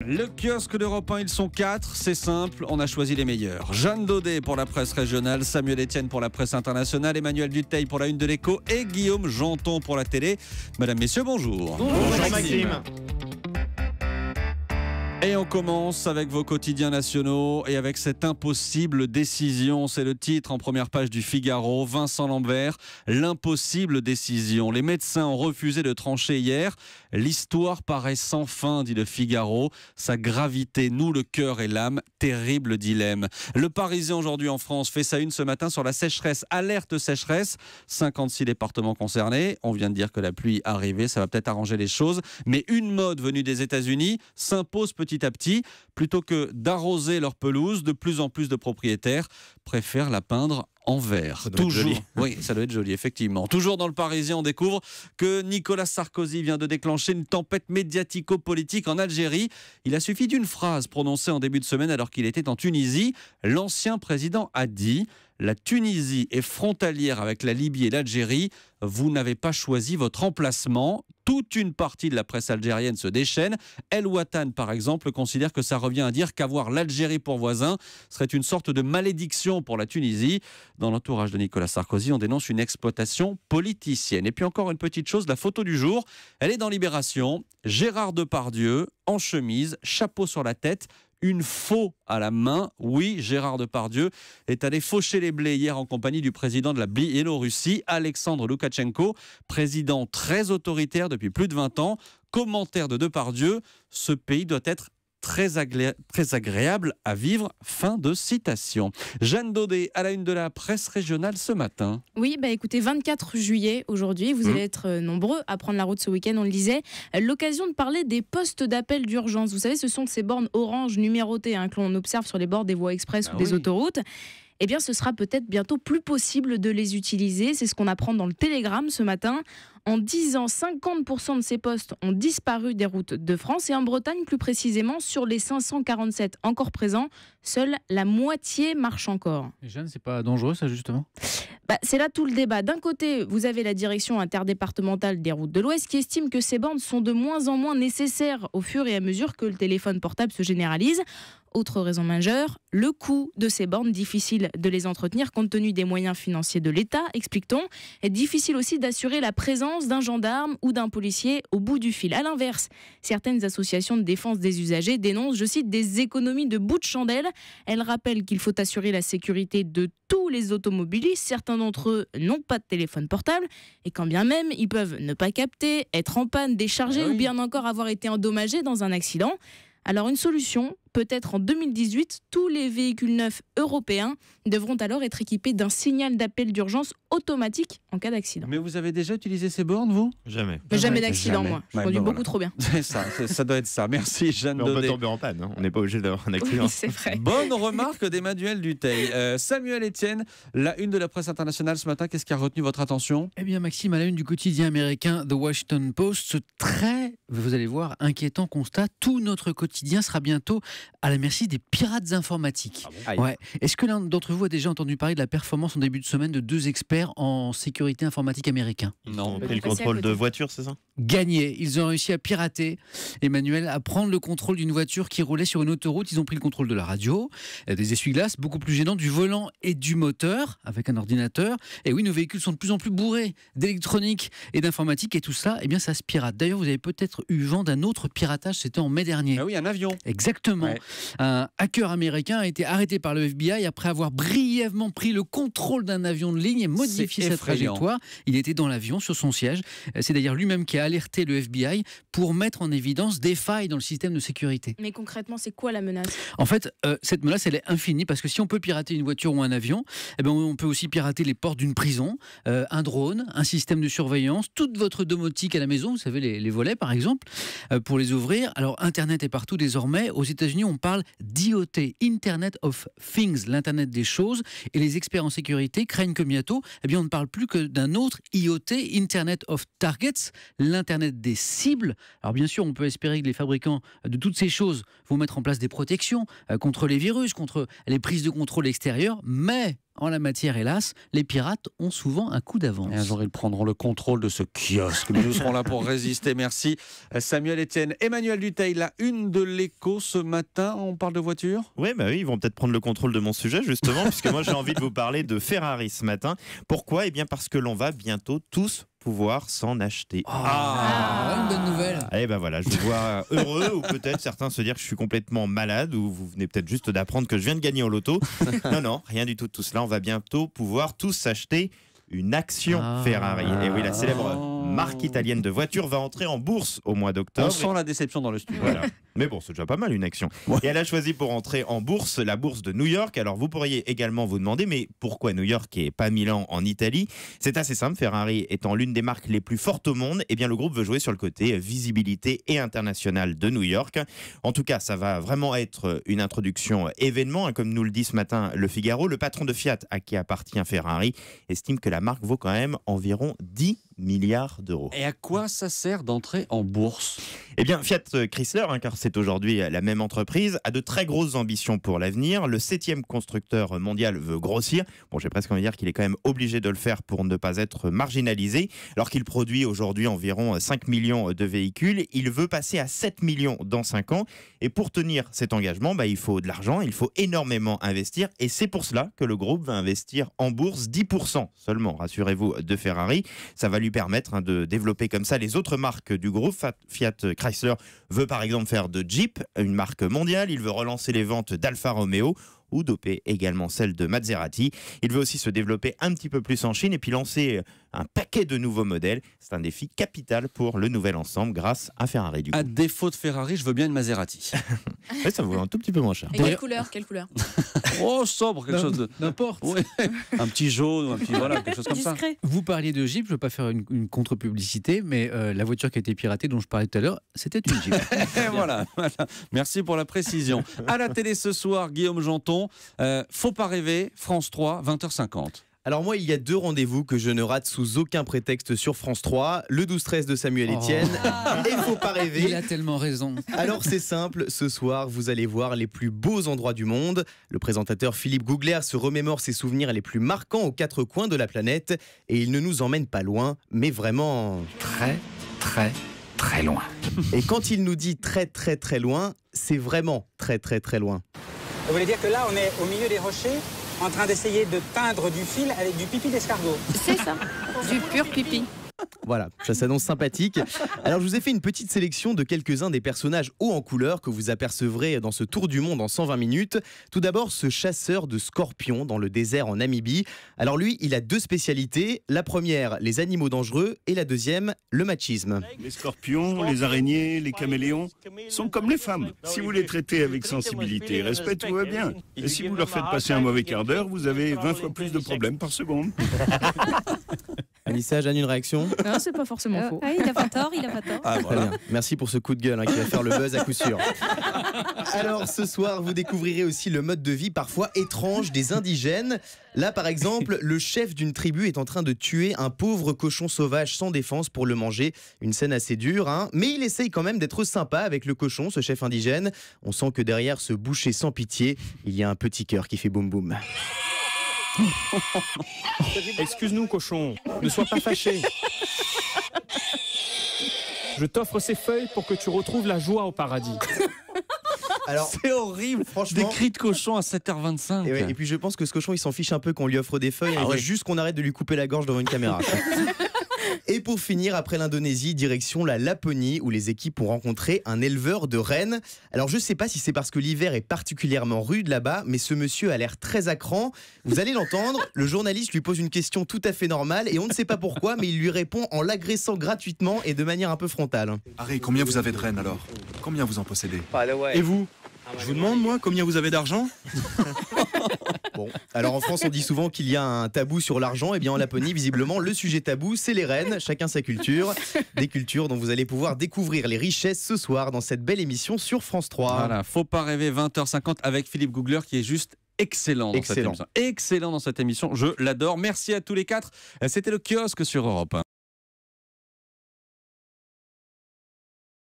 Le kiosque d'Europe 1, ils sont 4, c'est simple, on a choisi les meilleurs. Jeanne Daudet pour la presse régionale, Samuel Etienne pour la presse internationale, Emmanuel Dutheil pour la une de l'Écho et Guillaume Janton pour la télé. Mesdames, messieurs, bonjour. Bonjour Maxime. Et on commence avec vos quotidiens nationaux et avec cette impossible décision. C'est le titre en première page du Figaro. Vincent Lambert, l'impossible décision. Les médecins ont refusé de trancher hier. L'histoire paraît sans fin, dit le Figaro. Sa gravité noue le cœur et l'âme. Terrible dilemme. Le Parisien aujourd'hui en France fait sa une ce matin sur la sécheresse. Alerte sécheresse. 56 départements concernés. On vient de dire que la pluie arrivait. Ça va peut-être arranger les choses. Mais une mode venue des États-Unis s'impose petit à petit. Plutôt que d'arroser leur pelouse, de plus en plus de propriétaires préfèrent la peindre en vert. Toujours. Oui, ça doit être joli, effectivement. Toujours dans le Parisien, on découvre que Nicolas Sarkozy vient de déclencher une tempête médiatico-politique en Algérie. Il a suffi d'une phrase prononcée en début de semaine alors qu'il était en Tunisie. L'ancien président a dit « La Tunisie est frontalière avec la Libye et l'Algérie. Vous n'avez pas choisi votre emplacement. » Toute une partie de la presse algérienne se déchaîne. El Watan, par exemple, considère que ça revient à dire qu'avoir l'Algérie pour voisin serait une sorte de malédiction pour la Tunisie. Dans l'entourage de Nicolas Sarkozy, on dénonce une exploitation politicienne. Et puis encore une petite chose, la photo du jour, elle est dans Libération. Gérard Depardieu, en chemise, chapeau sur la tête, une faux à la main. Oui, Gérard Depardieu est allé faucher les blés hier en compagnie du président de la Biélorussie, Alexandre Loukachenko, président très autoritaire depuis plus de 20 ans. Commentaire de Depardieu, ce pays doit être très agréable à vivre. Fin de citation. Jeanne Daudet à la une de la presse régionale ce matin. Oui, écoutez, 24 juillet aujourd'hui, vous allez être nombreux à prendre la route ce week-end, on le disait. L'occasion de parler des postes d'appel d'urgence. Vous savez, ce sont ces bornes orange numérotées que l'on observe sur les bords des voies express ou des autoroutes. Eh bien, ce sera peut-être bientôt plus possible de les utiliser. C'est ce qu'on apprend dans le Télégramme ce matin. En 10 ans, 50% de ces postes ont disparu des routes de France. Et en Bretagne, plus précisément, sur les 547 encore présents, seule la moitié marche encore. Et Jeanne, c'est pas dangereux ça justement ? C'est là tout le débat. D'un côté, vous avez la direction interdépartementale des routes de l'Ouest qui estime que ces bornes sont de moins en moins nécessaires au fur et à mesure que le téléphone portable se généralise. Autre raison majeure, le coût de ces bornes, difficile de les entretenir compte tenu des moyens financiers de l'État, explique-t-on. Et difficile aussi d'assurer la présence d'un gendarme ou d'un policier au bout du fil. À l'inverse, certaines associations de défense des usagers dénoncent, je cite, des économies de bout de chandelle. Elles rappellent qu'il faut assurer la sécurité de tous les automobilistes. Certains d'entre eux n'ont pas de téléphone portable et quand bien même, ils peuvent ne pas capter, être en panne, décharger ou bien encore avoir été endommagés dans un accident. Alors une solution, peut-être en 2018, tous les véhicules neufs européens devront alors être équipés d'un signal d'appel d'urgence automatique en cas d'accident. Mais vous avez déjà utilisé ces bornes, vous ? Jamais. Jamais d'accident, moi. Je conduis beaucoup trop bien. C'est ça doit être ça. Merci Jeanne Daudet. On peut tomber en panne, on n'est pas obligé d'avoir un accident. Oui, c'est vrai. Bonne remarque d'Emmanuel Dutheil. Samuel Etienne, la une de la presse internationale ce matin, qu'est-ce qui a retenu votre attention ? Eh bien Maxime, à la une du quotidien américain The Washington Post, ce très, vous allez voir, inquiétant constat, tout notre quotidien sera bientôt à la merci des pirates informatiques. Ouais. Est-ce que l'un d'entre vous a déjà entendu parler de la performance en début de semaine de 2 experts en sécurité informatique américains ? Non, et le contrôle de voiture, c'est ça ? Gagné. Ils ont réussi à pirater, Emmanuel, à prendre le contrôle d'une voiture qui roulait sur une autoroute. Ils ont pris le contrôle de la radio, des essuie-glaces, beaucoup plus gênant, du volant et du moteur, avec un ordinateur. Et oui, nos véhicules sont de plus en plus bourrés d'électronique et d'informatique. Et tout ça, eh bien, ça se pirate. D'ailleurs, vous avez peut-être eu vent d'un autre piratage, c'était en mai dernier. Ah oui, un avion. Exactement. Ouais. Un hacker américain a été arrêté par le FBI après avoir brièvement pris le contrôle d'un avion de ligne et modifié sa trajectoire. Il était dans l'avion, sur son siège. C'est d'ailleurs lui-même qui a alerté le FBI pour mettre en évidence des failles dans le système de sécurité. Mais concrètement, c'est quoi la menace ? En fait, cette menace, elle est infinie parce que si on peut pirater une voiture ou un avion, eh ben, on peut aussi pirater les portes d'une prison, un drone, un système de surveillance, toute votre domotique à la maison, vous savez, les volets par exemple, pour les ouvrir. Alors, Internet est partout désormais. Aux États-Unis, on parle d'IoT, Internet of Things, l'Internet des choses. Et les experts en sécurité craignent que bientôt, eh bien, on ne parle plus que d'un autre IoT, Internet of Targets, l'Internet des cibles. Alors bien sûr, on peut espérer que les fabricants de toutes ces choses vont mettre en place des protections contre les virus, contre les prises de contrôle extérieures, mais en la matière, hélas, les pirates ont souvent un coup d'avance. Et un jour, ils prendront le contrôle de ce kiosque. Mais nous serons là pour résister. Merci Samuel Etienne. Emmanuel Dutheil, la une de l'Écho ce matin. On parle de voiture ? Oui, ils vont peut-être prendre le contrôle de mon sujet, justement, puisque moi, j'ai envie de vous parler de Ferrari ce matin. Pourquoi ? Eh bien, parce que l'on va bientôt tous pouvoir s'en acheter. Une bonne nouvelle. Eh ben voilà, je vous vois heureux, ou peut-être certains se dire que je suis complètement malade, ou vous venez peut-être juste d'apprendre que je viens de gagner au loto. Non, rien du tout de tout cela. On va bientôt pouvoir tous s'acheter une action Ferrari. Et oui, la célèbre marque italienne de voitures va entrer en bourse au mois d'octobre. On sent la déception dans le studio. Voilà. Mais bon, c'est déjà pas mal une action. Ouais. Et elle a choisi pour entrer en bourse la bourse de New York. Alors vous pourriez également vous demander, mais pourquoi New York et pas Milan en Italie ? C'est assez simple, Ferrari étant l'une des marques les plus fortes au monde, eh bien le groupe veut jouer sur le côté visibilité et international de New York. En tout cas, ça va vraiment être une introduction événement, comme nous le dit ce matin Le Figaro. Le patron de Fiat, à qui appartient Ferrari, estime que la marque vaut quand même environ 10 milliards d'euros. Et à quoi ça sert d'entrer en bourse ? Eh bien, Fiat Chrysler, car c'est aujourd'hui la même entreprise, a de très grosses ambitions pour l'avenir. Le 7e constructeur mondial veut grossir. Bon, j'ai presque envie de dire qu'il est quand même obligé de le faire pour ne pas être marginalisé. Alors qu'il produit aujourd'hui environ 5 millions de véhicules, il veut passer à 7 millions dans 5 ans. Et pour tenir cet engagement, il faut de l'argent, il faut énormément investir. Et c'est pour cela que le groupe va investir en bourse 10% seulement, rassurez-vous, de Ferrari. Ça va lui permettre de développer comme ça les autres marques du groupe. Fiat Chrysler veut par exemple faire de Jeep une marque mondiale. Il veut relancer les ventes d'Alfa Romeo ou doper également celle de Maserati. Il veut aussi se développer un petit peu plus en Chine et puis lancer un paquet de nouveaux modèles. C'est un défi capital pour le nouvel ensemble grâce à Ferrari. À défaut de Ferrari, je veux bien une Maserati. Ouais, ça vaut un tout petit peu moins cher. Et quelle couleur Oh, sobre, quelque chose de... N'importe. Ouais. Un petit jaune, un petit... Voilà, quelque chose comme ça. Vous parliez de Jeep, je ne veux pas faire une contre-publicité, mais la voiture qui a été piratée dont je parlais tout à l'heure, c'était une Jeep. voilà. Merci pour la précision. À la télé ce soir, Guillaume Janton, faut pas rêver, France 3, 20h50. Alors moi, il y a 2 rendez-vous que je ne rate sous aucun prétexte sur France 3. Le 12-13 de Samuel Etienne. Et il faut pas rêver. Il a tellement raison. Alors c'est simple, ce soir, vous allez voir les plus beaux endroits du monde. Le présentateur Philippe Googler se remémore ses souvenirs les plus marquants aux 4 coins de la planète. Et il ne nous emmène pas loin, mais vraiment très, très, très loin. Et quand il nous dit très, très, très loin, c'est vraiment très, très, très loin. Vous voulez dire que là, on est au milieu des rochers en train d'essayer de teindre du fil avec du pipi d'escargot. C'est ça, du pur pipi. Voilà, ça s'annonce sympathique. Alors je vous ai fait une petite sélection de quelques-uns des personnages hauts en couleur que vous apercevrez dans ce tour du monde en 120 minutes. Tout d'abord, ce chasseur de scorpions dans le désert en Namibie. Alors lui, il a 2 spécialités. La première, les animaux dangereux, et la deuxième, le machisme. Les scorpions, les araignées, les caméléons sont comme les femmes. Si vous les traitez avec sensibilité et respect, tout va bien. Et si vous leur faites passer un mauvais quart d'heure, vous avez 20 fois plus de problèmes par seconde. Anissa, Jeanne, une réaction ? Non, c'est pas forcément faux. Il n'a pas tort, il n'a pas tort. Ah, très bien. Merci pour ce coup de gueule qui va faire le buzz à coup sûr. Alors ce soir, vous découvrirez aussi le mode de vie parfois étrange des indigènes. Là par exemple, le chef d'une tribu est en train de tuer un pauvre cochon sauvage sans défense pour le manger. Une scène assez dure, mais il essaye quand même d'être sympa avec le cochon, ce chef indigène. On sent que derrière ce boucher sans pitié, il y a un petit cœur qui fait boum boum. Excuse-nous, cochon, ne sois pas fâché. Je t'offre ces feuilles pour que tu retrouves la joie au paradis. Alors, c'est horrible, franchement. Des cris de cochon à 7h25. Et puis je pense que ce cochon, il s'en fiche un peu qu'on lui offre des feuilles. Il veut juste qu'on arrête de lui couper la gorge devant une caméra. Et pour finir, après l'Indonésie, direction la Laponie, où les équipes ont rencontré un éleveur de rennes. Alors je sais pas si c'est parce que l'hiver est particulièrement rude là-bas, mais ce monsieur a l'air très à cran. Vous allez l'entendre, le journaliste lui pose une question tout à fait normale, et on ne sait pas pourquoi, mais il lui répond en l'agressant gratuitement et de manière un peu frontale. Harry, combien vous avez de rennes alors ? Combien vous en possédez ? Et vous ? Je vous demande, moi, combien vous avez d'argent ? Bon, alors en France, on dit souvent qu'il y a un tabou sur l'argent. Et bien en Laponie, visiblement, le sujet tabou, c'est les rennes. Chacun sa culture. Des cultures dont vous allez pouvoir découvrir les richesses ce soir dans cette belle émission sur France 3. Voilà, faut pas rêver, 20h50 avec Philippe Googler qui est juste excellent dans cette émission. Excellent dans cette émission, je l'adore. Merci à tous les 4. C'était le kiosque sur Europe 1.